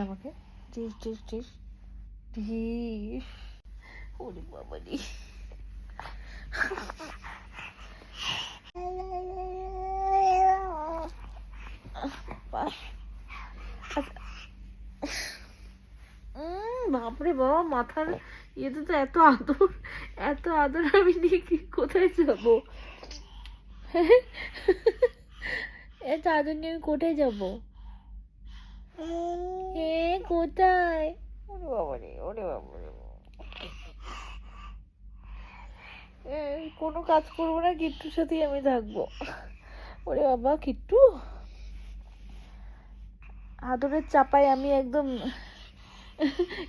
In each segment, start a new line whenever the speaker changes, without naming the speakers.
আমাকে টিস টিস টিস টিস। ওরে বাবা রে। বাপরে বাবা, মাথার ইয়েতে তো এত আদর, এত আদর আমি নিয়ে কি কোথায় যাবো? এত আদর নিয়ে আমি কোথায় যাবো? কোথায়? ওরে বাবা রে, ওরে বাবা রে। কোনো কাজ করবো না, কিট্টুর সাথেই আমি থাকবো। ওরে বাবা কিট্টু, আদরের চাপায় আমি একদম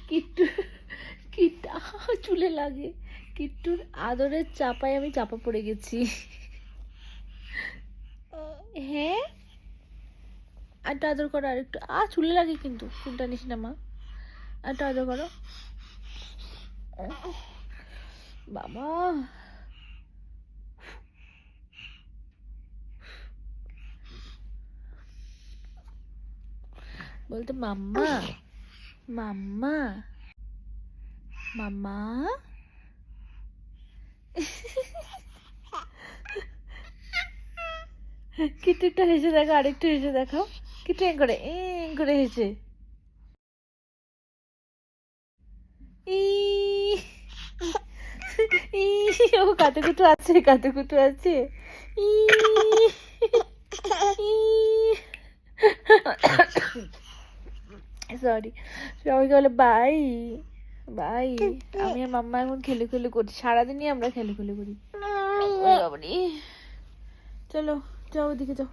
কিট্টু কিট্টু চুলে লাগে। কিট্টুর আদরের চাপায় আমি চাপা পড়ে গেছি। হ্যাঁ, আরেকটু আদর করো, আরেকটু। চুলে লাগে কিন্তু, চুলটা নিস না মা। আরেকটু আদর করো বাবা। বলতে মাম্মা, মাম্মা, মাম্মা। কিট্টুটা হেসে দেখো, আরেকটু হেসে দেখাও। কিট্টু করে হেসে। ও কাতুকুতু আছে, কাতুকুতু আছে। সরি, সবাইকে বলে বাই বাই। আমি আর মাম্মা এখন খেলে খেলে করছি, সারাদিনই আমরা খেলে খেলে করি। চলো যাও, ওদিকে যাও।